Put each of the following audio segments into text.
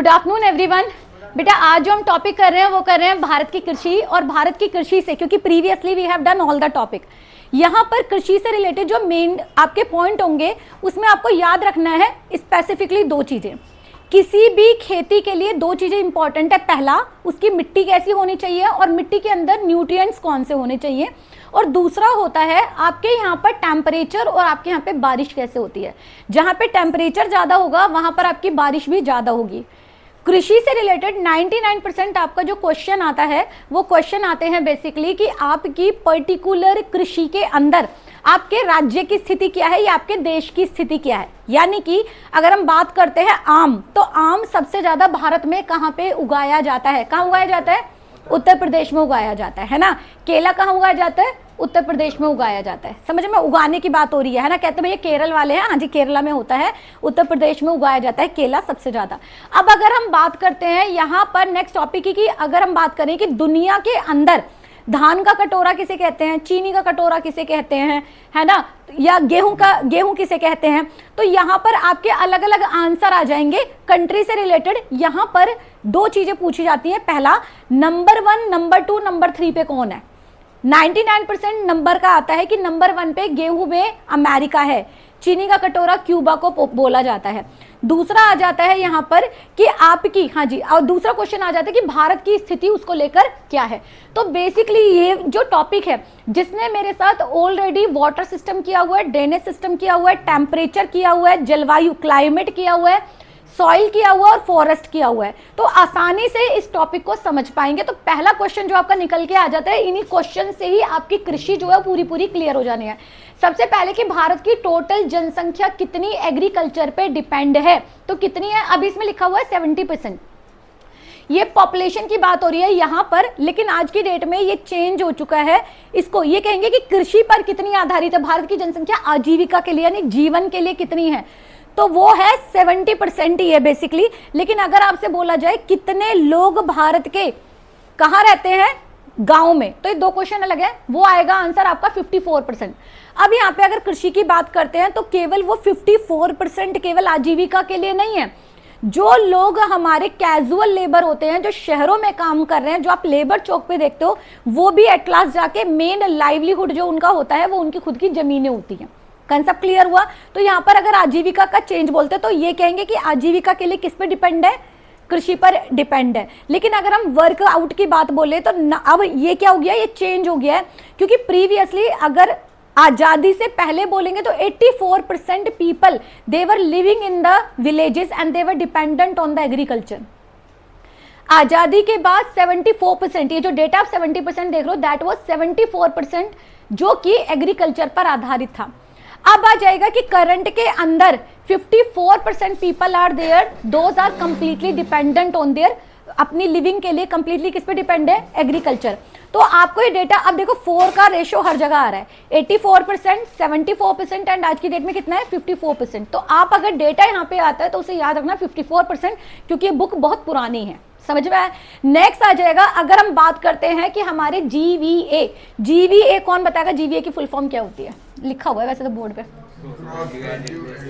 Good afternoon everyone. बेटा आज जो हम टॉपिक कर रहे हैं वो कर रहे हैं भारत की कृषि, और भारत की कृषि से, क्योंकि previously we have done all the topic, यहाँ पर कृषि से रिलेटेड जो मेन आपके पॉइंट होंगे उसमें आपको याद रखना है स्पेसिफिकली दो चीजें। किसी भी खेती के लिए दो चीजें इंपॉर्टेंट है। पहला, उसकी मिट्टी कैसी होनी चाहिए और मिट्टी के अंदर न्यूट्रिएंट्स कौन से होने चाहिए, और दूसरा होता है आपके यहाँ पर टेम्परेचर और आपके यहाँ पे बारिश कैसे होती है। जहाँ पे टेम्परेचर ज़्यादा होगा वहाँ पर आपकी बारिश भी ज़्यादा होगी। कृषि से रिलेटेड 99% आपका जो क्वेश्चन आता है वो क्वेश्चन आते हैं बेसिकली कि आपकी पर्टिकुलर कृषि के अंदर आपके राज्य की स्थिति क्या है या आपके देश की स्थिति क्या है। यानी कि अगर हम बात करते हैं आम, तो आम सबसे ज़्यादा भारत में कहाँ पे उगाया जाता है? कहाँ उगाया जाता है? उत्तर प्रदेश में उगाया जाता है ना। केला कहाँ उगाया जाता है? उत्तर प्रदेश में उगाया जाता है। समझ में, उगाने की बात हो रही है ना। कहते हैं भैया केरल वाले हैं, हाँ जी केरला में होता है, उत्तर प्रदेश में उगाया जाता है केला सबसे ज़्यादा। अब अगर हम बात करते हैं यहाँ पर नेक्स्ट टॉपिक की, अगर हम बात करें कि दुनिया के अंदर धान का कटोरा किसे कहते हैं, चीनी का कटोरा किसे कहते हैं, है ना, या गेहूं किसे कहते हैं, तो यहाँ पर आपके अलग अलग आंसर आ जाएंगे कंट्री से रिलेटेड। यहाँ पर दो चीजें पूछी जाती हैं। पहला, नंबर 1, नंबर 2, नंबर 3 पे कौन है। 99% नंबर का आता है कि नंबर 1 पे गेहूं में अमेरिका है, चीनी का कटोरा क्यूबा को बोला जाता है। दूसरा आ जाता है यहाँ पर कि आपकी, हाँ जी, और दूसरा क्वेश्चन आ जाता है कि भारत की स्थिति उसको लेकर क्या है। तो बेसिकली ये जो टॉपिक है, जिसने मेरे साथ ऑलरेडी वाटर सिस्टम किया हुआ है, ड्रेनेज सिस्टम किया हुआ है, टेम्परेचर किया हुआ है, जलवायु क्लाइमेट किया हुआ है, सॉइल किया हुआ और फॉरेस्ट किया हुआ है, तो आसानी से इस टॉपिक को समझ पाएंगे। तो पहला क्वेश्चन जो आपका निकल के आ जाता है, इन्हीं क्वेश्चन से ही आपकी कृषि जो है पूरी क्लियर हो जानी है। सबसे पहले कि भारत की टोटल जनसंख्या कितनी एग्रीकल्चर पे डिपेंड है, तो कितनी है? अभी इसमें लिखा हुआ है 70%। ये पॉपुलेशन की बात हो रही है यहाँ पर, लेकिन आज की डेट में ये चेंज हो चुका है। इसको ये कहेंगे कि कृषि पर कितनी आधारित है भारत की जनसंख्या, आजीविका के लिए यानी जीवन के लिए कितनी है, तो वो है 70% ही है बेसिकली। लेकिन अगर आपसे बोला जाए कितने लोग भारत के कहाँ रहते हैं, गांव में, तो ये दो क्वेश्चन अलग है, वो आएगा आंसर आपका 54%। अब यहाँ पे अगर कृषि की बात करते हैं तो केवल वो 54% केवल आजीविका के लिए नहीं है। जो लोग हमारे कैजुअल लेबर होते हैं, जो शहरों में काम कर रहे हैं, जो आप लेबर चौक पे देखते हो, वो भी एट लास्ट जाके मेन लाइवलीहुड जो उनका होता है वो उनकी खुद की जमीनें होती हैं। कंसेप्ट क्लियर हुआ? तो यहाँ पर अगर आजीविका का चेंज बोलते हैं तो ये कहेंगे कि आजीविका के लिए किस पे डिपेंड है, कृषि पर डिपेंड है। लेकिन अगर हम वर्कआउट की बात बोले तो अब ये क्या हो गया, ये चेंज हो गया है, क्योंकि प्रीवियसली अगर आजादी से पहले बोलेंगे तो 84% people they were living in the villages and they were dependent on the agriculture. आजादी के बाद 74%, ये जो डेटा आप 70% देख रहे हो, दैट वाज 74% जो कि एग्रीकल्चर पर आधारित था। अब आ जाएगा कि करंट के अंदर 54% people are there, those are completely dependent on their, अपनी लिविंग के लिए कंप्लीटली किस पे डिपेंड है, एग्रीकल्चर। तो आपको ये डेटा, अब देखो 4 का रेशो हर जगह आ रहा है, 84%, 74% एंड आज की डेट में कितना है, 54%। तो आप अगर डेटा यहाँ पे आता है तो उसे याद रखना 54%, क्योंकि ये बुक बहुत पुरानी है। समझ में आया? नेक्स्ट आ जाएगा, अगर हम बात करते हैं कि हमारे जीवीए कौन बताएगा, जीवीए की फुल फॉर्म क्या होती है? लिखा हुआ है वैसे तो बोर्ड पे,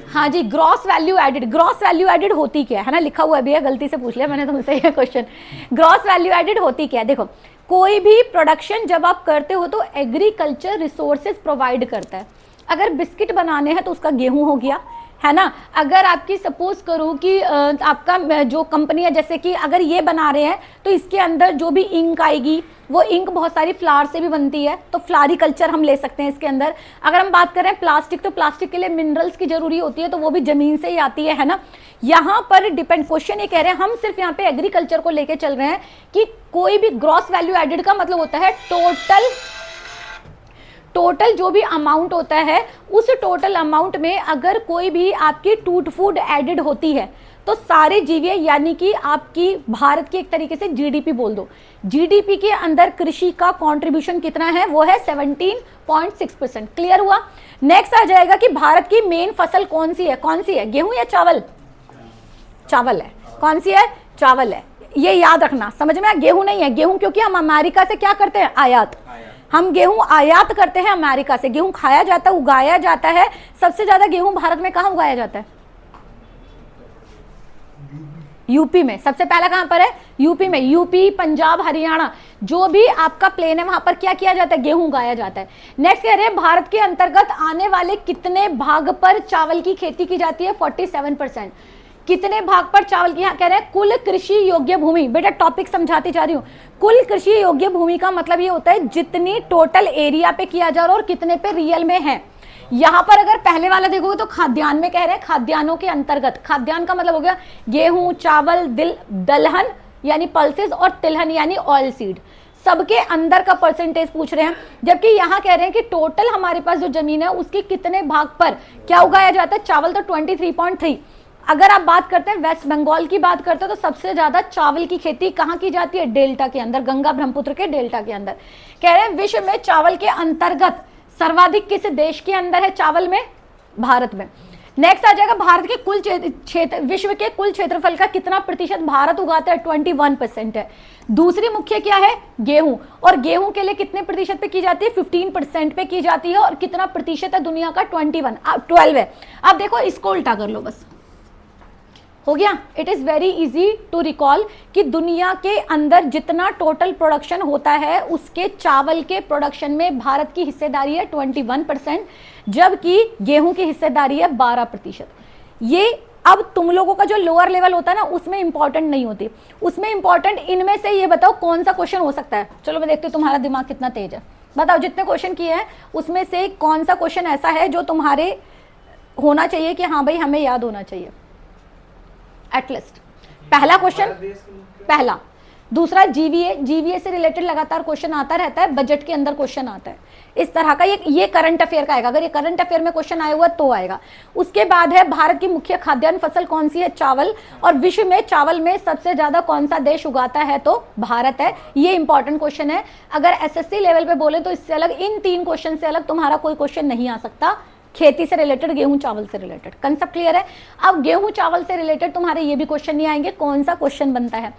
हाँ जी, gross value added. Gross value added होती क्या है ना, लिखा हुआ भी है, गलती से पूछ लिया मैंने तुमसे ये क्वेश्चन। ग्रॉस वैल्यू एडेड होती क्या है? देखो, कोई भी प्रोडक्शन जब आप करते हो तो एग्रीकल्चर रिसोर्सेज प्रोवाइड करता है। अगर बिस्किट बनाने हैं तो उसका गेहूं हो गया, है ना। अगर आपकी सपोज करूँ कि आपका जो कंपनी है, जैसे कि अगर ये बना रहे हैं तो इसके अंदर जो भी इंक आएगी वो इंक बहुत सारी फ्लावर से भी बनती है, तो फ्लारिकल्चर हम ले सकते हैं इसके अंदर। अगर हम बात करें प्लास्टिक, तो प्लास्टिक के लिए मिनरल्स की जरूरी होती है, तो वो भी जमीन से ही आती है ना। यहाँ पर डिपेंड, क्वेश्चन ये कह रहे हैं, हम सिर्फ यहाँ पे एग्रीकल्चर को लेके चल रहे हैं कि कोई भी ग्रॉस वैल्यू एडेड का मतलब होता है टोटल जो भी अमाउंट होता है, उस टोटल अमाउंट में अगर कोई भी आपकी टूट फूड एडेड होती है तो सारे जीवीए, यानी कि आपकी भारत की एक तरीके से जीडीपी बोल दो, जीडीपी के अंदर कृषि का कंट्रीब्यूशन कितना है, वो है 17.6%। क्लियर हुआ? नेक्स्ट आ जाएगा कि भारत की मेन फसल कौन सी है, गेहूं या चावल? चावल है। कौन सी है? चावल है। ये याद रखना, समझ में? गेहूं नहीं है, गेहूं क्योंकि हम अमेरिका से क्या करते हैं, आयात। हम गेहूं आयात करते हैं अमेरिका से। गेहूं खाया जाता है, उगाया जाता है। सबसे ज्यादा गेहूं भारत में कहाँ उगाया जाता है? यूपी में सबसे पहला कहां पर है? यूपी में। यूपी, पंजाब, हरियाणा, जो भी आपका प्लेन है वहां पर क्या किया जाता है? गेहूं उगाया जाता है। नेक्स्ट कह रहे हैं भारत के अंतर्गत आने वाले कितने भाग पर चावल की खेती की जाती है? 47%। कितने भाग पर चावल की? यहाँ कह रहे हैं कुल कृषि योग्य भूमि। बेटा टॉपिक समझाती जा रही हूँ। कुल कृषि योग्य भूमि का मतलब ये होता है जितनी टोटल एरिया पे किया जा रहा है और कितने पे रियल में है। यहां पर अगर पहले वाला देखोगे तो खाद्यान्न में कह रहे हैं खाद्यान्नों के अंतर्गत। खाद्यान्न का मतलब हो गया गेहूं, चावल, दलहन यानी पल्सेस और तिलहन यानी ऑयल सीड, सबके अंदर का परसेंटेज पूछ रहे हैं। जबकि यहां कह रहे हैं कि टोटल हमारे पास जो जमीन है उसके कितने भाग पर क्या उगाया जाता है? चावल तो 23.3। अगर आप बात करते हैं वेस्ट बंगाल की बात करते हैं तो सबसे ज्यादा चावल की खेती कहां की जाती है? डेल्टा के अंदर, गंगा ब्रह्मपुत्र के डेल्टा के अंदर। कह रहे हैं विश्व में चावल के अंतर्गत सर्वाधिक किस देश के अंदर है चावल में? भारत में। नेक्स्ट आ जाएगा भारत के कुल क्षेत्र, विश्व के कुल क्षेत्रफल का कितना प्रतिशत भारत उगाता है? 21% है। दूसरी मुख्य क्या है? गेहूं। और गेहूं के लिए कितने प्रतिशत पे की जाती है? 15% पे की जाती है। और कितना प्रतिशत है दुनिया का? 12 है। अब देखो इसको उल्टा कर लो, बस हो गया। It is very easy to recall कि दुनिया के अंदर जितना टोटल प्रोडक्शन होता है उसके चावल के प्रोडक्शन में भारत की हिस्सेदारी है 21%, जबकि गेहूं की हिस्सेदारी है 12%। ये अब तुम लोगों का जो लोअर लेवल होता है ना उसमें इंपॉर्टेंट नहीं होती, उसमें इंपॉर्टेंट इनमें से ये बताओ कौन सा क्वेश्चन हो सकता है। चलो मैं देखती हूँ तुम्हारा दिमाग कितना तेज है। बताओ जितने क्वेश्चन किए हैं उसमें से कौन सा क्वेश्चन ऐसा है जो तुम्हारे होना चाहिए कि हाँ भाई हमें याद होना चाहिए एटलीस्ट। पहला क्वेश्चन, पहला। दूसरा जीवीए से रिलेटेड लगातार क्वेश्चन आता रहता है, बजट के अंदर क्वेश्चन आता है इस तरह का। ये करंट अफेयर का आएगा, अगर ये करंट अफेयर में क्वेश्चन आया हुआ तो आएगा। उसके बाद है भारत की मुख्य खाद्यान्न फसल कौन सी है? चावल। और विश्व में चावल में सबसे ज्यादा कौन सा देश उगाता है? तो भारत है। ये इंपॉर्टेंट क्वेश्चन है। अगर एसएससी लेवल पे बोले तो इससे अलग, इन 3 क्वेश्चन से अलग तुम्हारा कोई क्वेश्चन नहीं आ सकता खेती से रिलेटेड, गेहूं चावल से रिलेटेड। कंसेप्ट क्लियर है? अब गेहूं चावल से रिलेटेड तुम्हारे ये भी क्वेश्चन नहीं आएंगे। कौन सा क्वेश्चन बनता है?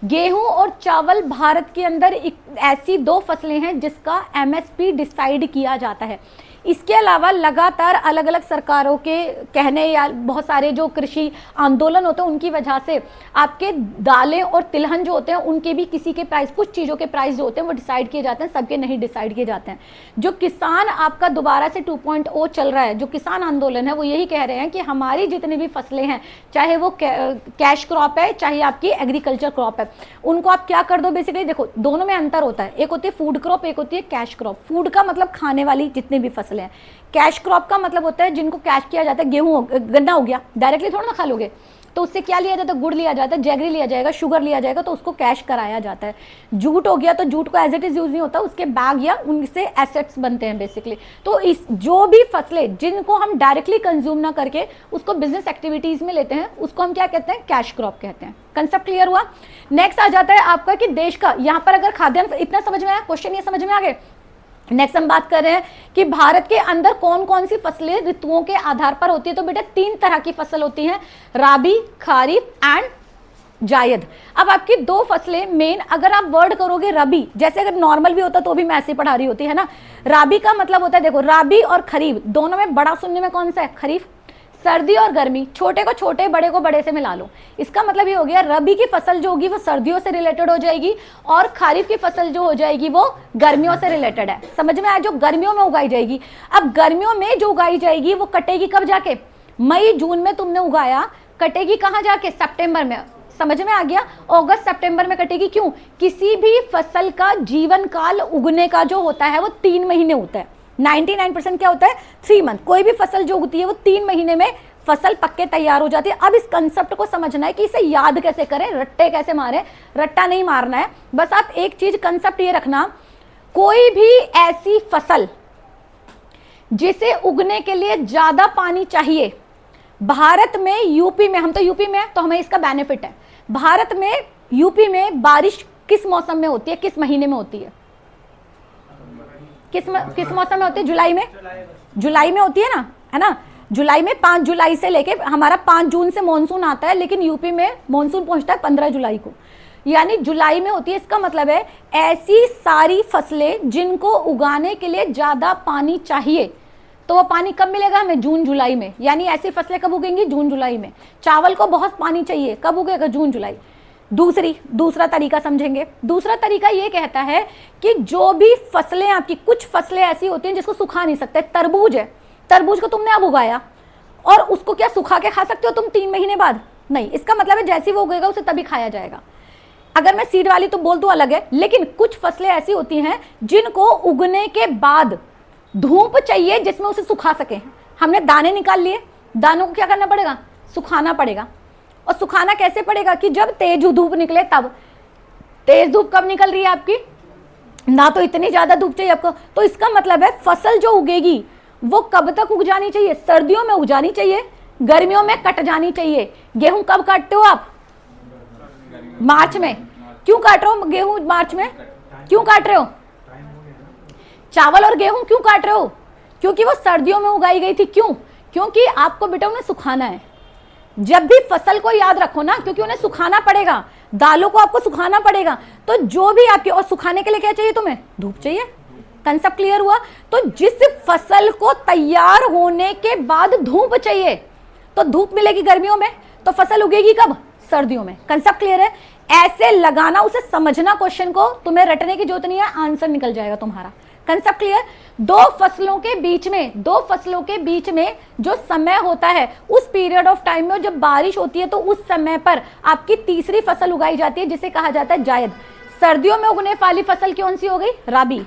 गेहूं और चावल भारत के अंदर ऐसी 2 फसलें हैं जिसका एमएसपी डिसाइड किया जाता है। इसके अलावा लगातार अलग अलग सरकारों के कहने या बहुत सारे जो कृषि आंदोलन होते हैं उनकी वजह से आपके दालें और तिलहन जो होते हैं उनके भी किसी के प्राइस, कुछ चीज़ों के प्राइस जो होते हैं वो डिसाइड किए जाते हैं, सबके नहीं डिसाइड किए जाते हैं। जो किसान आपका दोबारा से 2.0 चल रहा है, जो किसान आंदोलन है, वो यही कह रहे हैं कि हमारी जितनी भी फसलें हैं, चाहे वो कैश क्रॉप है चाहे आपकी एग्रीकल्चर क्रॉप है, उनको आप क्या कर दो बेसिकली। देखो दोनों में अंतर होता है, एक होती है फूड क्रॉप, एक होती है कैश क्रॉप। फूड का मतलब खाने वाली जितनी भी फसलें हैं, कैश क्रॉप का मतलब होता है जिनको कैश किया जाता है। गेहूं, गन्ना हो गया, डायरेक्टली थोड़ा ना खा लोगे, तो उससे क्या लिया जाता है? गुड़ लिया जाता है, जैगरी लिया जाएगा, शुगर लिया जाएगा, तो उसको कैश कराया जाता है। जूट हो गया तो जूट को एज इट इज यूज नहीं होता, उसके बैग या उनसे एसेट्स बनते हैं बेसिकली। तो इस जो भी फसलें जिनको हम डायरेक्टली कंज्यूम ना करके उसको बिजनेस एक्टिविटीज में लेते हैं उसको हम क्या कहते हैं? कैश क्रॉप कहते हैं। कंसेप्ट क्लियर हुआ? नेक्स्ट आ जाता है आपका कि देश का, यहाँ पर अगर खाद्यान्न, इतना समझ में आया? क्वेश्चन ये समझ में आ गए? नेक्स्ट हम बात कर रहे हैं कि भारत के अंदर कौन कौन सी फसलें ऋतुओं के आधार पर होती है। तो बेटा 3 तरह की फसल होती हैं, राबी, खारिफ एंड जायद। अब आपकी 2 फसलें मेन, अगर आप वर्ड करोगे रबी, जैसे अगर नॉर्मल भी होता तो भी मैं ऐसे पढ़ा रही होती है ना। राबी का मतलब होता है, देखो राबी और खरीफ दोनों में बड़ा सुनने में कौन सा है? खरीफ। सर्दी और गर्मी, छोटे को छोटे, बड़े को बड़े से मिला लो। इसका मतलब ये हो गया रबी की फसल जो होगी वो सर्दियों से रिलेटेड हो जाएगी और खरीफ की फसल जो हो जाएगी वो गर्मियों से रिलेटेड है। समझ में आया? जो गर्मियों में उगाई जाएगी। अब गर्मियों में जो उगाई जाएगी वो कटेगी कब जाके? मई जून में तुमने उगाया, कटेगी कहाँ जाके? सितंबर में। समझ में आ गया? अगस्त सितंबर में कटेगी। क्यों? किसी भी फसल का जीवन काल उगने का जो होता है वो 3 महीने होता है। 99% क्या होता है? 3 मंथ। कोई भी फसल जो उगती है वो 3 महीने में फसल पक के तैयार हो जाती है। अब इस कंसेप्ट को समझना है कि इसे याद कैसे करें, रट्टे कैसे मारें। रट्टा नहीं मारना है, बस आप एक चीज कंसेप्ट ये रखना, कोई भी ऐसी फसल जिसे उगने के लिए ज्यादा पानी चाहिए, भारत में यूपी में, हम तो यूपी में है तो हमें इसका बेनिफिट है। भारत में यूपी में बारिश किस मौसम में होती है, किस महीने में होती है? किस मौसम में होती है? जुलाई में। जुलाई में होती है ना, है ना? जुलाई में 5 जुलाई से लेके हमारा 5 जून से मॉनसून आता है, लेकिन यूपी में मॉनसून पहुंचता है 15 जुलाई को, यानी जुलाई में होती है। इसका मतलब है ऐसी सारी फसलें जिनको उगाने के लिए ज्यादा पानी चाहिए, तो वो पानी कब मिलेगा हमें? जून जुलाई में। यानी ऐसी फसलें कब उगेंगी? जून जुलाई में। चावल को बहुत पानी चाहिए, कब उगेगा? जून जुलाई। दूसरा तरीका समझेंगे। दूसरा तरीका ये कहता है कि जो भी फसलें आपकी, कुछ फसलें ऐसी होती हैं जिसको सुखा नहीं सकते। तरबूज है, तरबूज को तुमने अब उगाया और उसको क्या सुखा के खा सकते हो तुम 3 महीने बाद? नहीं। इसका मतलब है जैसे वो उगेगा उसे तभी खाया जाएगा। अगर मैं सीड वाली तो बोल दूं अलग है, लेकिन कुछ फसलें ऐसी होती हैं जिनको उगने के बाद धूप चाहिए जिसमें उसे सुखा सके। हमने दाने निकाल लिए, दानों को क्या करना पड़ेगा? सुखाना पड़ेगा। और सुखाना कैसे पड़ेगा? कि जब तेज धूप निकले तब। तेज धूप कब निकल रही है आपकी? ना तो इतनी ज्यादा धूप चाहिए आपको। तो इसका मतलब है फसल जो उगेगी वो कब तक उग जानी चाहिए? सर्दियों में उग जानी चाहिए, गर्मियों में कट जानी चाहिए। गेहूं कब काटते हो आप? मार्च में। क्यों काट रहे हो गेहूं मार्च में? क्यों काट रहे हो? चावल और गेहूं क्यों काट रहे हो? क्योंकि वो सर्दियों में उगाई गई थी। क्यों? क्योंकि आपको बेटा उन्हें सुखाना है। जब भी फसल को याद रखो ना, क्योंकि उन्हें सुखाना पड़ेगा, दालों को आपको सुखाना पड़ेगा। तो जो भी आपकी, और सुखाने के लिए क्या चाहिए तुम्हें? धूप चाहिए। कंसेप्ट क्लियर हुआ? तो जिस फसल को तैयार होने के बाद धूप चाहिए, तो धूप मिलेगी गर्मियों में, तो फसल उगेगी कब? सर्दियों में। कंसेप्ट क्लियर है? ऐसे लगाना, उसे समझना, क्वेश्चन को तुम्हें रटने की जरूरत नहीं है, आंसर निकल जाएगा तुम्हारा। Concept clear? दो फसलों के बीच में जो समय होता है, उस पीरियड ऑफ टाइम में जब बारिश होती है तो उस समय पर आपकी तीसरी फसल उगाई जाती है जिसे कहा जाता है जायद। सर्दियों में उगने वाली फसल कौन सी हो गई? राबी।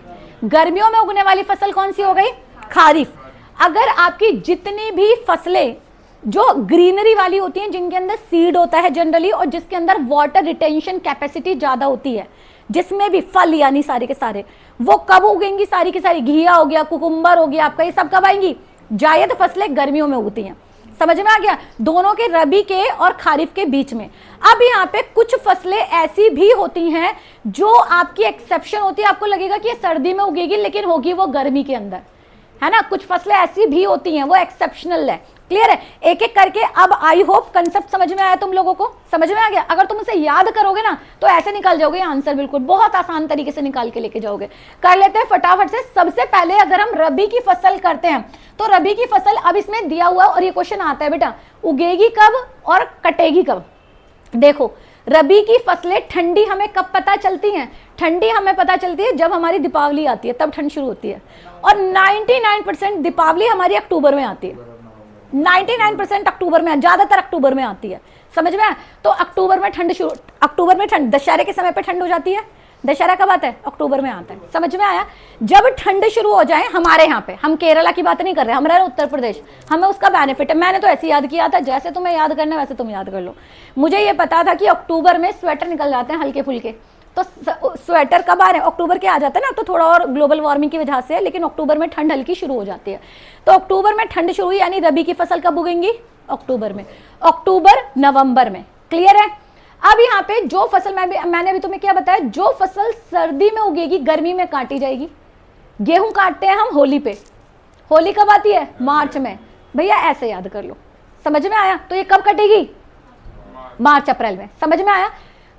गर्मियों में उगने वाली फसल कौन सी हो गई? खारिफ। अगर आपकी जितनी भी फसलें जो ग्रीनरी वाली होती हैं, जिनके अंदर सीड होता है जनरली, और जिसके अंदर वाटर रिटेंशन कैपेसिटी ज्यादा होती है, जिसमें भी फल यानी सारे के सारे, वो कब उगेंगी? सारी की सारी, घिया हो गया, कुकुम्बर हो गया आपका, ये सब कब आएंगी? जायद फसलें गर्मियों में उगती हैं। समझ में आ गया? दोनों के, रबी के और खारिफ के बीच में। अब यहाँ पे कुछ फसलें ऐसी भी होती हैं जो आपकी एक्सेप्शन होती है, आपको लगेगा कि ये सर्दी में उगेगी लेकिन होगी वो गर्मी के अंदर, है ना। कुछ फसलें ऐसी भी होती हैं, वो एक्सेप्शनल है। क्लियर है? एक एक करके अब आई होप कंसेप्ट समझ में आया तुम लोगों को? समझ में आ गया? अगर तुम इसे याद करोगे ना तो ऐसे निकाल जाओगे आंसर, बिल्कुल बहुत आसान तरीके से निकाल के लेके जाओगे। कर लेते हैं फटाफट से। सबसे पहले अगर हम रबी की फसल करते हैं तो रबी की फसल अब इसमें दिया हुआ, और ये क्वेश्चन आता है बेटा, उगेगी कब और कटेगी कब? देखो, रबी की फसलें ठंडी हमें कब पता चलती हैं? ठंडी हमें पता चलती है जब हमारी दीपावली आती है, तब ठंड शुरू होती है। और 99% दीपावली हमारी अक्टूबर में आती है। 99% अक्टूबर में, ज्यादातर अक्टूबर में आती है। समझ में? तो अक्टूबर में ठंड शुरू, अक्टूबर में ठंड, दशहरे के समय पे ठंड हो जाती है। दशहरा कब आता है? अक्टूबर में आता है। समझ में आया? जब ठंड शुरू हो जाए हमारे यहाँ पे, हम केरला की बात नहीं कर रहे, हमारा उत्तर प्रदेश, हमें उसका बेनिफिट है। मैंने तो ऐसे याद किया था, जैसे तुम्हें याद करना वैसे तुम याद कर लो। मुझे ये पता था कि अक्टूबर में स्वेटर निकल जाते हैं हल्के फुल्के, तो स्वेटर कब आ रहे हैं? अक्टूबर के आ जाते हैं ना, तो थोड़ा और ग्लोबल वार्मिंग की वजह से है, लेकिन अक्टूबर में ठंड हल्की शुरू हो जाती है। तो अक्टूबर में ठंड शुरू हुई, यानी रबी की फसल कब उगेंगी? अक्टूबर में, अक्टूबर नवंबर में। क्लियर है? अब यहाँ पे जो फसल मैंने अभी तुम्हें क्या बताया, जो फसल सर्दी में उगेगी गर्मी में काटी जाएगी। गेहूं काटते हैं हम होली पे, होली कब आती है? मार्च में। भैया ऐसे याद कर लो। समझ में आया? तो ये कब कटेगी? मार्च अप्रैल में। समझ में आया?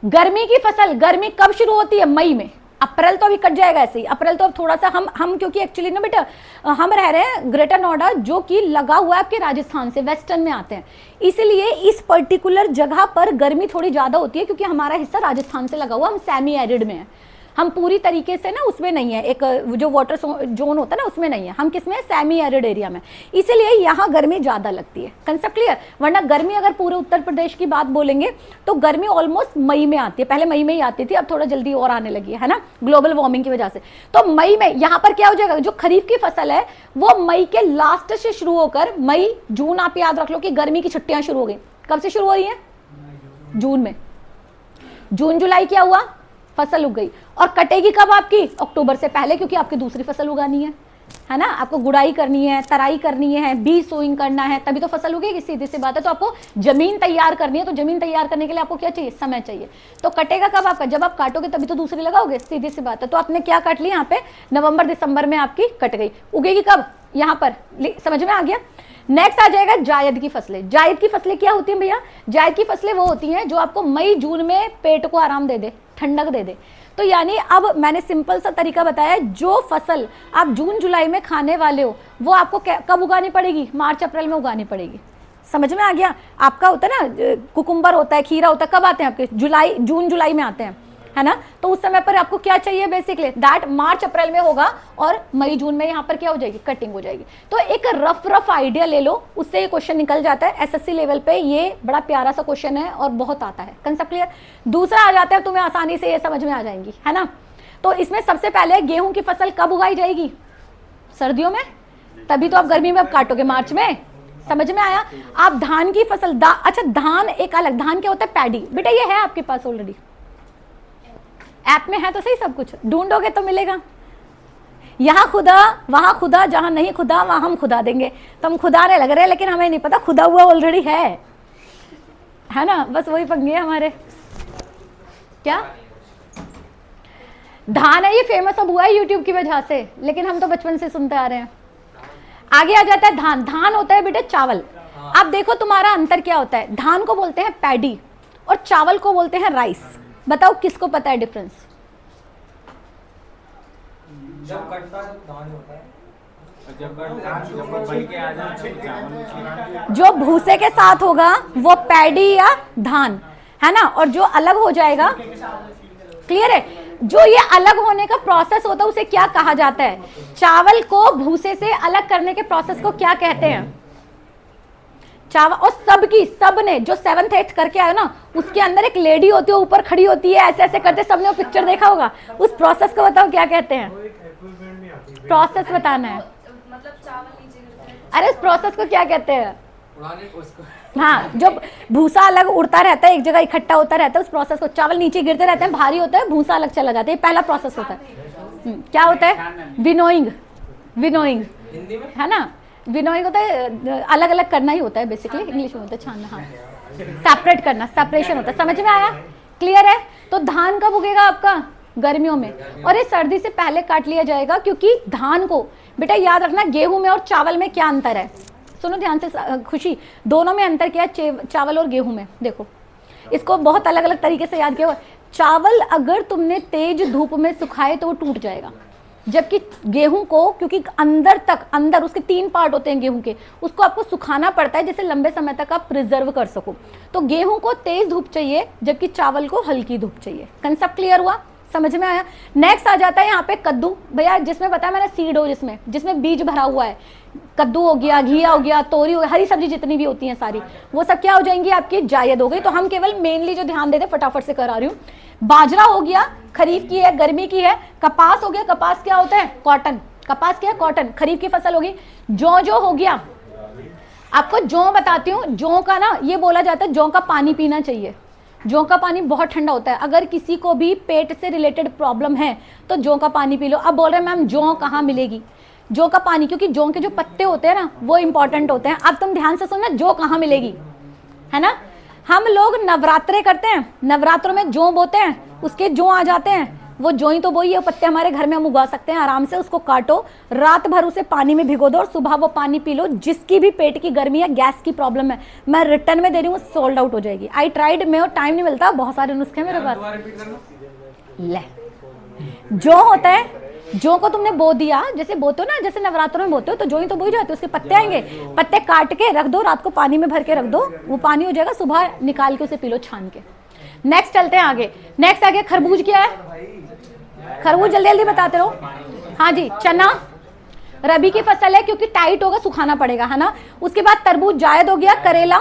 गर्मी की फसल, गर्मी कब शुरू होती है? मई में। अप्रैल तो अभी कट जाएगा ऐसे ही। अप्रैल तो अब थोड़ा सा हम क्योंकि एक्चुअली ना बेटा हम रह रहे हैं ग्रेटर नोएडा, जो कि लगा हुआ है आपके राजस्थान से, वेस्टर्न में आते हैं, इसलिए इस पर्टिकुलर जगह पर गर्मी थोड़ी ज्यादा होती है, क्योंकि हमारा हिस्सा राजस्थान से लगा हुआ, हम सेमी एरिड में है, हम पूरी तरीके से ना उसमें नहीं है, एक जो वाटर जोन होता है ना उसमें नहीं है, हम किसमें? सेमी एरिड एरिया में, इसीलिए यहाँ गर्मी ज्यादा लगती है। Concept clear? वरना गर्मी अगर पूरे उत्तर प्रदेश की बात बोलेंगे तो गर्मी ऑलमोस्ट मई में आती है। पहले मई में ही आती थी, अब थोड़ा जल्दी और आने लगी है ना, ग्लोबल वार्मिंग की वजह से। तो मई में यहाँ पर क्या हो जाएगा, जो खरीफ की फसल है वो मई के लास्ट से शुरू होकर मई जून, आप याद रख लो कि गर्मी की छुट्टियां शुरू हो गई। कब से शुरू हो रही है? जून में। जून जुलाई क्या हुआ? फसल उग गई। और कटेगी कब आपकी? अक्टूबर से पहले, क्योंकि आपकी दूसरी फसल उगानी है ना, आपको गुड़ाई करनी है, तराई करनी है, बीज सोइंग करना है, तभी तो फसल उगेगी। सीधी सी बात है। तो आपको जमीन तैयार करनी है, तो जमीन तैयार करने के लिए आपको क्या चाहिए? समय चाहिए। तो कटेगा कब आपका? जब आप काटोगे तभी तो दूसरी लगाओगे, सीधी सी बात है। तो आपने क्या काट ली यहाँ पे? नवंबर दिसंबर में आपकी कट गई। उगेगी कब? यहाँ पर। समझ में आ गया? नेक्स्ट आ जाएगा जायद की फसलें। जायद की फसलें क्या होती हैं भैया? जायद की फसलें वो होती हैं जो आपको मई जून में पेट को आराम दे दे, ठंडक दे दे। तो यानी अब मैंने सिंपल सा तरीका बताया, जो फसल आप जून जुलाई में खाने वाले हो वो आपको कब उगानी पड़ेगी, मार्च अप्रैल में उगानी पड़ेगी। समझ में आ गया? आपका होता है ना कुकुम्बर होता है, खीरा होता है, कब आते हैं आपके? जुलाई, जून जुलाई में आते हैं, है ना। तो उस समय पर आपको क्या चाहिए बेसिकली, दैट मार्च अप्रैल में होगा और मई जून में यहाँ पर क्या हो जाएगी, कटिंग हो जाएगी। तो एक रफ आइडिया ले लो, उससे ये क्वेश्चन निकल जाता है। एसएससी लेवल पे ये बड़ा प्यारा सा क्वेश्चन है और बहुत आता है, कंसेप्ट क्लियर। दूसरा आ जाता है, तुम्हें आसानी से ये समझ में आ जाएंगी, है ना। तो इसमें सबसे पहले गेहूं की फसल कब उगाई जाएगी, सर्दियों में, तभी तो आप गर्मी में अब काटोगे, मार्च में। समझ में आया? आप धान की फसल, अच्छा धान एक अलग, धान क्या होता है, पैडी। बेटा ये है आपके पास ऑलरेडी, ऐप में है तो सही, सब कुछ ढूंढोगे तो मिलेगा। यहाँ खुदा वहां खुदा, जहां नहीं खुदा वहां हम खुदा देंगे। तो हम खुदाने लग रहे हैं लेकिन हमें नहीं पता खुदा हुआ ऑलरेडी है ना। बस वही पंगे हमारे। क्या धान है, ये फेमस अब हुआ है यूट्यूब की वजह से, लेकिन हम तो बचपन से सुनते आ रहे हैं। आगे आ जाता है धान। धान होता है बेटे चावल। अब देखो तुम्हारा अंतर क्या होता है, धान को बोलते हैं पैडी और चावल को बोलते हैं राइस। बताओ किसको पता है डिफरेंस? जब कटता है धान होता है, जो भूसे के साथ होगा वो पैडी या धान, है ना। और जो अलग हो जाएगा, क्लियर है, जो ये अलग होने का प्रोसेस होता है उसे क्या कहा जाता है? चावल को भूसे से अलग करने के प्रोसेस को क्या कहते हैं? चावल। और सबने जो 7th 8th करके आए ना, उसके अंदर एक लेडी होती है, ऊपर खड़ी होती है, ऐसे ऐसे करते, सबने वो पिक्चर देखा होगा। उस प्रोसेस को बताओ क्या कहते हैं? प्रोसेस बताना है, मतलब चावल नीचे। अरे इस प्रोसेस को क्या कहते हैं? हाँ, जो भूसा अलग उड़ता रहता है, एक जगह इकट्ठा होता रहता है, उस प्रोसेस को, चावल नीचे गिरते रहते हैं, भारी होता है, भूसा अलग चला जाता है, ये पहला प्रोसेस होता है। क्या होता है? विनोइंग। है ना, विनोइंग होता है, अलग अलग करना ही होता है बेसिकली, इंग्लिश में होता है छानना, हाँ, सेपरेट करना, सेपरेशन होता है। समझ में आया? क्लियर है? तो धान कब उगेगा आपका? गर्मियों में, और ये सर्दी से पहले काट लिया जाएगा, क्योंकि धान को बेटा याद रखना, गेहूं में और चावल में क्या अंतर है? सुनो ध्यान से खुशी, दोनों में अंतर क्या है चावल और गेहूं में? देखो इसको बहुत अलग अलग तरीके से याद किया। चावल अगर तुमने तेज धूप में सुखाए तो वो टूट जाएगा, जबकि गेहूं को, क्योंकि अंदर उसके 3 पार्ट होते हैं गेहूं के, उसको आपको सुखाना पड़ता है जिससे लंबे समय तक आप प्रिजर्व कर सको। तो गेहूं को तेज धूप चाहिए, जबकि चावल को हल्की धूप चाहिए। कंसेप्ट क्लियर हुआ? समझ में आया? नेक्स्ट आ जाता है यहाँ पे कद्दू। भैया जिसमें बताया मैंने सीड हो, जिसमें बीज भरा हुआ है, कद्दू हो गया, घिया हो गया, तोरी हो गया, हरी सब्जी जितनी भी होती हैं सारी, वो सब क्या हो जाएंगी? आपकी जायद हो गई। तो हम केवल मेनली जो ध्यान देते, फटाफट से करा रही हूँ। बाजरा हो गया, खरीफ की है, गर्मी की है। कपास हो गया, कपास क्या होता है? कॉटन। कपास क्या है? कॉटन, खरीफ की फसल होगी। जौ हो गया, आपको जौ बताती हूँ। जौ का ना ये बोला जाता है, जौ का पानी पीना चाहिए। जौ का पानी बहुत ठंडा होता है। अगर किसी को भी पेट से रिलेटेड प्रॉब्लम है तो जौ का पानी पी लो। अब बोल रहे हैं मैम जौ कहाँ मिलेगी? जौ का पानी, क्योंकि जौ के जो पत्ते होते हैं ना वो इंपॉर्टेंट होते हैं। अब तुम ध्यान से सुनना, जौ कहाँ मिलेगी, है ना। हम लोग नवरात्रे करते हैं, नवरात्रों में जौ बोते हैं, उसके जौ आ जाते हैं, वो जौ ही तो बोई है, पत्ते हमारे घर में हम उगा सकते हैं आराम से। उसको काटो, रात भर उसे पानी में भिगो दो और सुबह वो पानी पी लो। जिसकी भी पेट की गर्मी या गैस की प्रॉब्लम है, मैं रिटर्न में दे रही हूँ, सोल्ड आउट हो जाएगी। आई ट्राइड, में टाइम नहीं मिलता, बहुत सारे नुस्खे मेरे पास। ले, जौ होता है, जौ को तुमने बो दिया, जैसे बोते हो ना, जैसे नवरात्रों में बोते हो, तो जौ ही तो बोई जाते हो, उसके पत्ते आएंगे, पत्ते काट के रख दो, रात को पानी में भर के रख दो, वो पानी हो जाएगा, सुबह निकाल के उसे पी लो छान के। नेक्स्ट चलते हैं आगे। नेक्स्ट आगे खरबूज क्या है? खरबूज जल्दी जल्दी बताते रहो। हाँ जी, चना रबी की फसल है, क्योंकि टाइट होगा, सुखाना पड़ेगा, है ना। उसके बाद तरबूज जायद हो गया। करेला,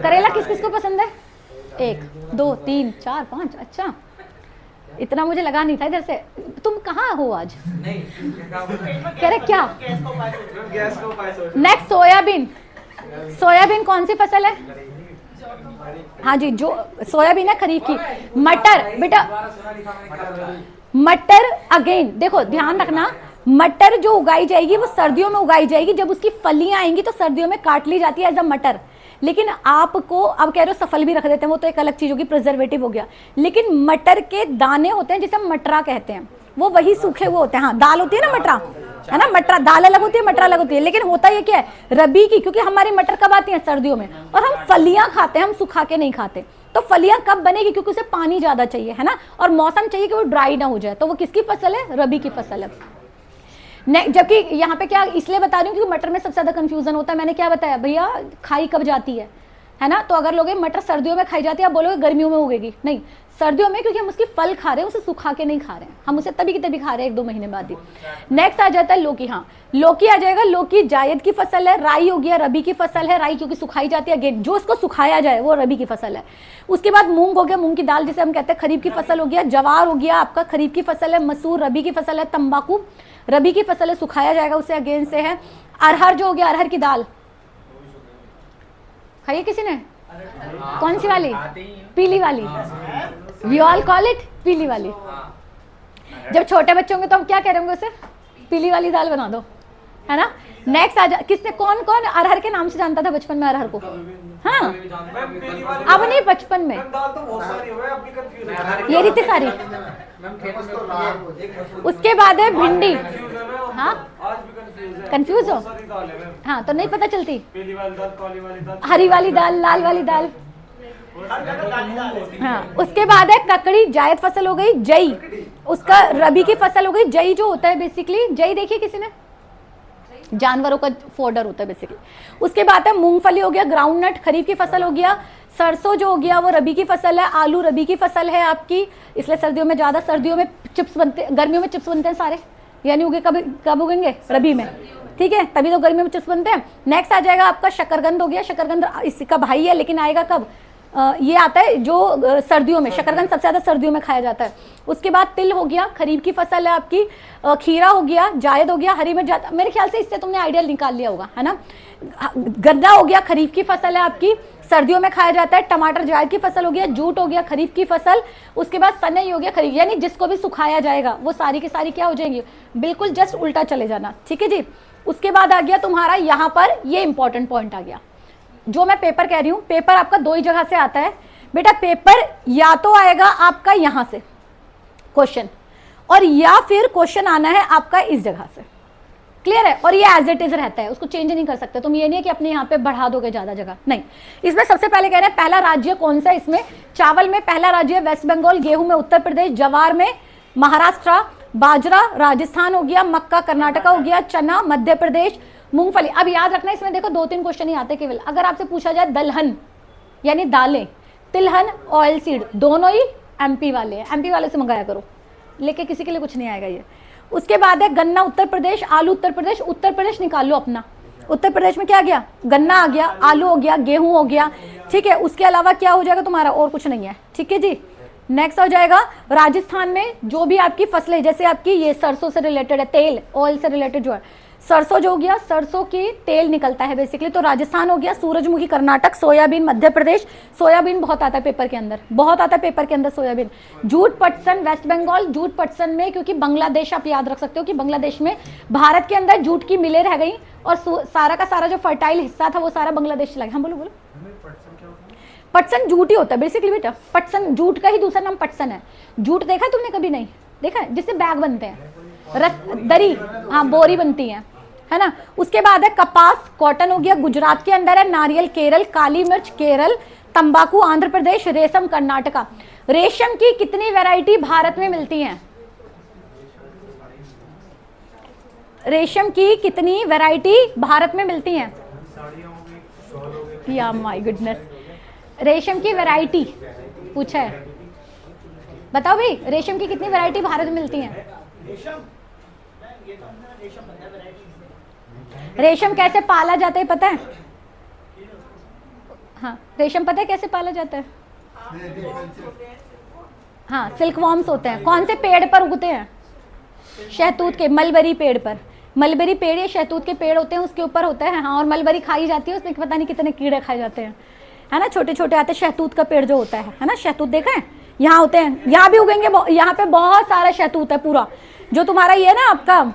करेला किस किस को पसंद है? 1 2 3 4 5, अच्छा इतना मुझे लगा नहीं था इधर से। तुम कहाँ हो आज? कह रहे क्या? Next soybean. सोयाबीन कौन सी फसल है? हाँ जी, जो सोयाबीन है खरीफ की। मटर बेटा, मटर अगेन देखो ध्यान रखना, मटर जो उगाई जाएगी वो सर्दियों में उगाई जाएगी। जब उसकी फलियां आएंगी तो सर्दियों में काट ली जाती है एज अ मटर। लेकिन आपको अब कह रहे हो सफल भी रख देते हैं, वो तो एक अलग चीज होगी, प्रिजर्वेटिव हो गया। लेकिन मटर के दाने होते हैं जिसे हम मटरा कहते हैं, वो वही सूखे हुए होते हैं। हाँ, दाल होती है ना मटरा, है ना, मटरा दाल अलग होती है, मटरा अलग होती है। लेकिन होता ये क्या है, रबी की, क्योंकि हमारी मटर कब आती है? सर्दियों में, और हम फलियां खाते हैं, हम सुखा के नहीं खाते। तो फलियां कब बनेगी, क्योंकि उसे पानी ज्यादा चाहिए, है ना, और मौसम चाहिए कि वो ड्राई ना हो जाए, तो वो किसकी फसल है, रबी की फसल है। जबकि यहाँ पे क्या इसलिए बता रही हूँ क्योंकि मटर में सबसे ज्यादा कंफ्यूजन होता है। मैंने क्या बताया भैया, खाई कब जाती है ना, तो अगर लोगे मटर सर्दियों में खाई जाती है, आप बोलोगे गर्मियों में उगेगी, नहीं, सर्दियों में, क्योंकि हम उसकी फल खा रहे हैं, उसे सुखा के नहीं खा रहे हैं, हम उसे तभी की तभी खा रहे हैं 1-2 महीने बाद ही। नेक्स्ट आ जाता है लौकी। हाँ, लौकी आ जाएगा, लौकी जायद की फसल है। राई हो गया, रबी की फसल है, राई क्योंकि सुखाई जाती है, जो उसको सुखाया जाए वो रबी की फसल है। उसके बाद मूंग हो गया, मूंग की दाल जिसे हम कहते हैं खरीफ की फसल हो गया। जवार हो गया आपका खरीफ की फसल है। मसूर रबी की फसल है। तंबाकू रबी की फसल है, सुखाया जाएगा, उसे अगेन से है। अरहर जो हो गया, अरहर की दाल खाइए किसी ने, कौन सी वाली, पीली वाली, वी ऑल कॉल इट पीली वाली। जब छोटे बच्चे होंगे तो हम क्या कह रहे होंगे उसे, पीली वाली दाल बना दो, है ना। नेक्स्ट आ जा, किसने कौन कौन अरहर के नाम से जानता था बचपन में अरहर को, हाँ अब नहीं, बचपन में ये रीति सारी। उसके बाद है भिंडी, हाँ कंफ्यूज हो, हाँ तो नहीं पता चलती, हरी वाली दाल, लाल वाली दाल, हाँ। उसके बाद है ककड़ी, जायद फसल हो गई। जई उसका रबी की फसल हो गई। जई जो होता है बेसिकली, जई देखिए किसी ने, जानवरों का फोडर होता है बेसिकली। उसके बाद है मूंगफली हो गया, ग्राउंडनट खरीफ की फसल हो गया। सरसों जो हो गया वो रबी की फसल है। आलू रबी की फसल है आपकी, इसलिए सर्दियों में ज्यादा, सर्दियों में चिप्स बनते, गर्मियों में चिप्स बनते हैं सारे, यानी उगे कब उगेंगे, रबी में, ठीक है, तभी तो गर्मियों में चिप्स बनते हैं। नेक्स्ट आ जाएगा आपका शकरकंद हो गया। शकरकंद इसका भाई है, लेकिन आएगा कब, ये आता है जो सर्दियों में, शकरकंद सबसे ज्यादा सर्दियों में खाया जाता है। उसके बाद तिल हो गया, खरीफ की फसल है आपकी। खीरा हो गया, जायद हो गया, हरी मिर्च, मेरे ख्याल से इससे तुमने आइडिया निकाल लिया होगा, है ना। गन्ना हो गया, खरीफ की फसल है आपकी, सर्दियों में खाया जाता है। टमाटर जायद की फसल हो गया। जूट हो गया खरीफ की फसल। उसके बाद सनई हो गया खरीफ, यानी जिसको भी सुखाया जाएगा वो सारी की सारी क्या हो जाएंगी, बिल्कुल जस्ट उल्टा चले जाना, ठीक है जी। उसके बाद आ गया तुम्हारा यहाँ पर ये इंपॉर्टेंट पॉइंट आ गया, जो मैं पेपर कह रही हूँ, पेपर आपका 2 ही जगह से आता है बेटा। पेपर या तो आएगा आपका यहां से क्वेश्चन, और या फिर क्वेश्चन आना है आपका इस जगह से, क्लियर है। और ये एज इट इज रहता है, उसको चेंज नहीं कर सकते तुम। ये नहीं है कि अपने यहाँ पे बढ़ा दोगे ज्यादा जगह, नहीं। इसमें सबसे पहले कह रहे हैं पहला राज्य कौन सा है, इसमें चावल में पहला राज्य वेस्ट बंगाल, गेहूं में उत्तर प्रदेश, जवार में महाराष्ट्र, बाजरा राजस्थान हो गया, मक्का कर्नाटका हो गया, चना मध्य प्रदेश, मूंगफली। अब याद रखना इसमें देखो 2-3 क्वेश्चन ही आते केवल। अगर आपसे पूछा जाए दलहन यानी दालें, तिलहन, ऑयल सीड, दोनों ही एमपी वाले हैं, एमपी वाले से मंगाया करो, लेके किसी के लिए कुछ नहीं आएगा ये। उसके बाद है गन्ना उत्तर प्रदेश, आलू उत्तर प्रदेश। उत्तर प्रदेश निकाल लो अपना, उत्तर प्रदेश में क्या आ गया, गन्ना आ गया, आलू हो गया, गेहूं हो गया, ठीक है। उसके अलावा क्या हो जाएगा तुम्हारा, और कुछ नहीं है, ठीक है जी। नेक्स्ट हो जाएगा राजस्थान में जो भी आपकी फसलें, जैसे आपकी ये सरसों से रिलेटेड है, तेल ऑयल से रिलेटेड जो है, सरसों जो हो गया, सरसों की तेल निकलता है बेसिकली, तो राजस्थान हो गया। सूरजमुखी कर्नाटक, सोयाबीन मध्य प्रदेश, सोयाबीन बहुत आता है पेपर के अंदर, बहुत आता है पेपर के अंदर सोयाबीन। जूट पटसन वेस्ट बंगाल, जूट पटसन में क्योंकि बांग्लादेश आप याद रख सकते हो कि बांग्लादेश में भारत के अंदर जूट की मिलें रह गई और सारा का सारा जो फर्टाइल हिस्सा था वो सारा बांग्लादेश चला गया। हम बोलो पटसन जूट ही होता है बेसिकली बेटा, पटसन जूट का ही दूसरा नाम पटसन है। जूट देखा है तुमने कभी, नहीं देखा है, जिससे बैग बनते हैं, दरी, हाँ बोरी बनती है ना। उसके बाद है कपास, कॉटन हो गया, गुजरात के अंदर है। नारियल केरल, काली मिर्च केरल, तंबाकू आंध्र प्रदेश, रेशम कर्नाटका। रेशम की कितनी वैरायटी भारत में मिलती हैं, रेशम की कितनी वैरायटी भारत में मिलती हैं, या माय गुडनेस, रेशम की वैरायटी पूछा है, बताओ भाई रेशम की कितनी वैरायटी भारत में मिलती हैं। रेशम कैसे पाला जाता है पता है, हाँ रेशम पता है कैसे पाला जाता है, हाँ सिल्क वॉर्म्स होते हैं। कौन से पेड़ पर उगते हैं, शहतूत के, मलबरी पेड़ पर, मलबरी पेड़ या शहतूत के पेड़ होते हैं उसके ऊपर होता है, हाँ। और मलबरी खाई जाती है, उसमें पता नहीं कितने कीड़े खाए जाते हैं, है ना, छोटे छोटे आते हैं। शहतूत का पेड़ जो होता है ना, शहतूत देखा है, यहाँ होते हैं, यहाँ भी उगेंगे, यहाँ पे बहुत सारा शहतूत है पूरा। जो तुम्हारा ये ना आपका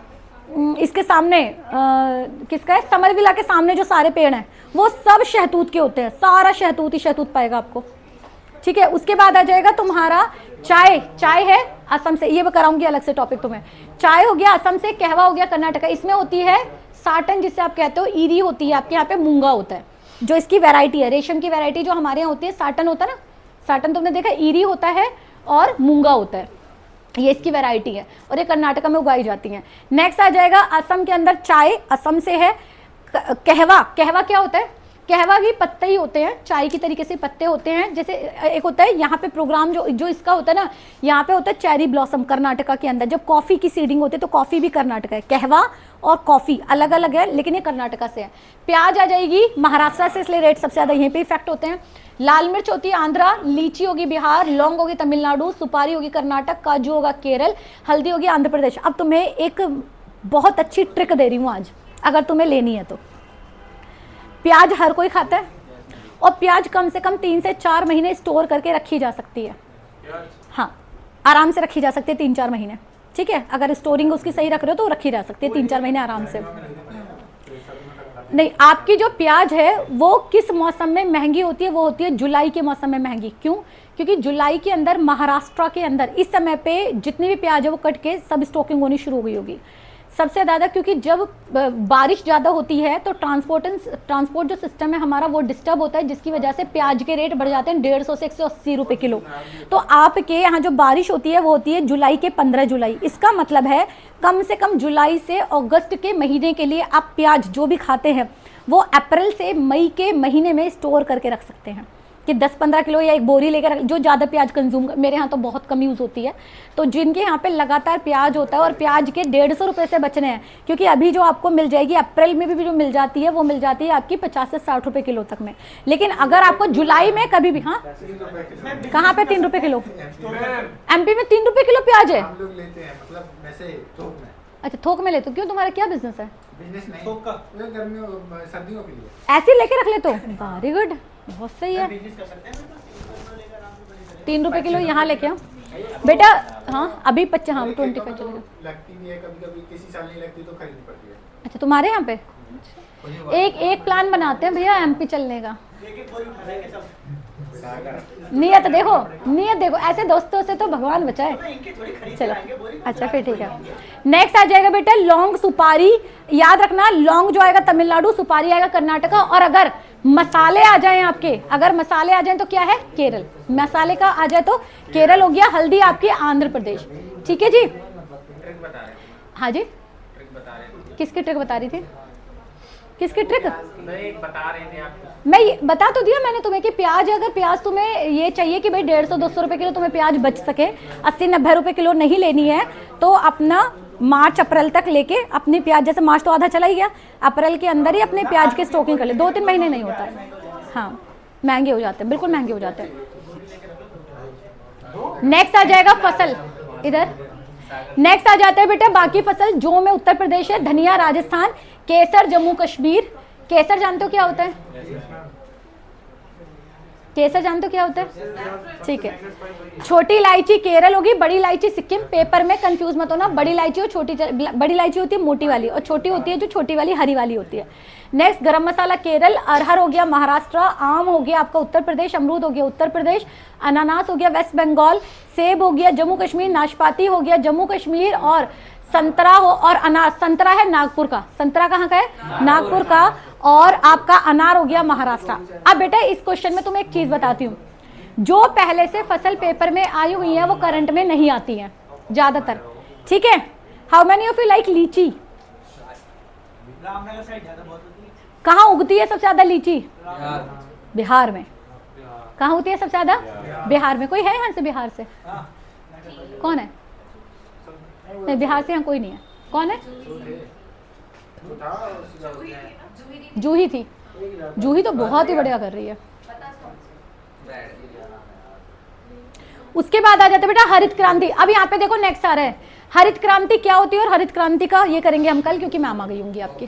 इसके सामने किसका है, समरविला के सामने जो सारे पेड़ हैं वो सब शहतूत के होते हैं, सारा शहतूत ही शहतूत पाएगा आपको, ठीक है। उसके बाद आ जाएगा तुम्हारा चाय, चाय है असम से, ये मैं कराऊंगी अलग से टॉपिक तुम्हें। चाय हो गया असम से, कहवा हो गया कर्नाटका। इसमें होती है साटन जिसे आप कहते हो, ईरी होती है आपके यहाँ पे, मूंगा होता है जो इसकी वैरायटी है, रेशम की वैरायटी जो हमारे यहाँ होती है, साटन होता है ना, साटन तुमने देखा ईरी होता है और मूंगा होता है, ये इसकी वैरायटी है और ये कर्नाटका में उगाई जाती हैं। नेक्स्ट आ जाएगा असम के अंदर चाय, असम से है। कहवा, कहवा क्या होता है? कहवा भी पत्ते ही होते हैं, चाय की तरीके से पत्ते होते हैं। जैसे एक होता है यहाँ पे प्रोग्राम जो इसका होता है ना, यहाँ पे होता है चेरी ब्लॉसम कर्नाटका के अंदर, जब कॉफ़ी की सीडिंग होती है तो कॉफ़ी भी कर्नाटका है। कहवा और कॉफ़ी अलग अलग है लेकिन ये कर्नाटका से है। प्याज आ जाएगी महाराष्ट्र से, इसलिए रेट सबसे ज़्यादा यहीं पे इफेक्ट होते हैं। लाल मिर्च होती है आंध्रा, लीची होगी बिहार, लौंग होगी तमिलनाडु, सुपारी होगी कर्नाटक, काजू होगा केरल, हल्दी होगी आंध्र प्रदेश। अब तुम्हें एक बहुत अच्छी ट्रिक दे रही हूँ आज, अगर तुम्हें लेनी है तो। प्याज हर कोई खाता है और प्याज कम से कम 3 से 4 महीने स्टोर करके रखी जा सकती है। हाँ, आराम से रखी जा सकती है 3-4 महीने, ठीक है। अगर स्टोरिंग उसकी सही रख रहे हो तो रखी जा सकती है 3-4 महीने आराम से। नहीं, आपकी जो प्याज है वो किस मौसम में महंगी होती है? वो होती है जुलाई के मौसम में महंगी। क्यों? क्योंकि जुलाई के अंदर महाराष्ट्र के अंदर इस समय पे जितनी भी प्याज है वो कट के सब स्टॉकिंग होनी शुरू हो गई होगी सबसे ज़्यादा, क्योंकि जब बारिश ज़्यादा होती है तो ट्रांसपोर्ट जो सिस्टम है हमारा वो डिस्टर्ब होता है, जिसकी वजह से प्याज के रेट बढ़ जाते हैं 150 से 180 रुपये किलो। तो आपके यहाँ जो बारिश होती है वो होती है जुलाई के 15 जुलाई। इसका मतलब है कम से कम जुलाई से अगस्त के महीने के लिए आप प्याज जो भी खाते हैं वो अप्रैल से मई के महीने में स्टोर करके रख सकते हैं कि 10-15 किलो या एक बोरी लेकर, जो ज़्यादा प्याज कंज्यूम, मेरे यहाँ तो बहुत कम यूज़ होती है। तो जिनके यहाँ पे लगातार प्याज होता है और प्याज के 150 रुपये से बचने हैं, क्योंकि अभी जो आपको मिल जाएगी अप्रैल में भी जो मिल जाती है वो मिल जाती है आपकी 50 से 60 रुपये किलो तक में। लेकिन अगर आपको जुलाई में कभी भी, हाँ कहाँ पे 3 रुपये किलो? MP में 3 रुपये किलो प्याज है। अच्छा, थोक में लेते हो? क्यों, तुम्हारा क्या बिजनेस है? बिजनेस नहीं, गर्मियों सर्दियों के लिए ऐसे लेके रख लेते हो? वेरी गुड, बहुत सही है। 3 रुपये किलो यहाँ लेके आओ बेटा। हाँ अभी 25, हाँ 25 चलेगा। लगती भी है कभी कभी, किसी साल नहीं लगती तो खरीदनी पड़ती है। अच्छा, तुम्हारे यहाँ पे एक प्लान बनाते हैं भैया MP चलने का। नियत देखो, नियत देखो, ऐसे दोस्तों से तो भगवान बचाए। चलो अच्छा फिर ठीक है। नेक्स्ट आ जाएगा बेटा लौंग सुपारी। याद रखना, लौंग जो आएगा तमिलनाडु, सुपारी आएगा कर्नाटका। और अगर मसाले आ जाएं आपके, अगर मसाले आ जाएं तो क्या है? केरल। मसाले का आ जाए तो केरल हो गया। हल्दी आपकी आंध्र प्रदेश। ठीक है जी। हाँ जी, किसकी ट्रिक बता रही थी? किसकी ट्रिक? बता रहे थे आप। मैं बता तो दिया मैंने तुम्हें कि प्याज, अगर प्याज तुम्हें ये चाहिए कि भाई 150-200 रुपये किलो तुम्हें प्याज बच सके, 80-90 रुपये किलो नहीं लेनी है, तो अपना मार्च अप्रैल तक लेके अपनी प्याज, जैसे मार्च तो आधा चला ही गया, अप्रैल के अंदर ही अपने प्याज की स्टॉकिंग कर ले। 2-3 महीने नहीं होता है। हाँ, महंगे हो जाते हैं, बिल्कुल महंगे हो जाते हैं। नेक्स्ट आ जाएगा फसल। इधर नेक्स्ट आ जाते हैं बेटा बाकी फसल। जो में उत्तर प्रदेश है, धनिया राजस्थान, केसर जम्मू कश्मीर। केसर जानते हो क्या होता है? केसर जानते हो क्या होता है? ठीक है। छोटी इलायची केरल होगी, बड़ी इलायची सिक्किम। पेपर में कंफ्यूज मत होना, बड़ी इलायची और छोटी, बड़ी इलायची होती है मोटी वाली और छोटी होती है जो छोटी वाली हरी वाली होती है। नेक्स्ट गरम मसाला केरल, अरहर हो गया महाराष्ट्र, आम हो गया आपका उत्तर प्रदेश, अमरूद हो गया उत्तर प्रदेश, अनानास हो गया वेस्ट बंगाल, सेब हो गया जम्मू कश्मीर, नाशपाती हो गया जम्मू कश्मीर, और संतरा हो, और अनार, संतरा है नागपुर का। संतरा कहाँ का है? नागपुर का। और आपका अनार हो गया महाराष्ट्र। अब बेटा इस क्वेश्चन में तुम्हें एक चीज बताती हूँ, जो पहले से फसल पेपर में आई हुई है वो करंट में नहीं आती है ज्यादातर, ठीक है। How many of you like लीची? रामनगर साइड ज्यादा बहुत होती है। कहाँ उगती है सबसे ज्यादा लीची? बिहार में। कहाँ होती है सबसे ज्यादा? बिहार में। कोई है यहाँ से बिहार से? कौन है? नहीं, बिहार से यहाँ कोई नहीं है। कौन है? जूही थी। जूही तो बहुत ही बढ़िया कर रही है। उसके बाद आ जाते बेटा हरित क्रांति। अब यहाँ पे देखो नेक्स्ट आ रहा है हरित क्रांति क्या होती है, और हरित क्रांति का ये करेंगे हम कल, क्योंकि मैम आ गई होंगी आपकी।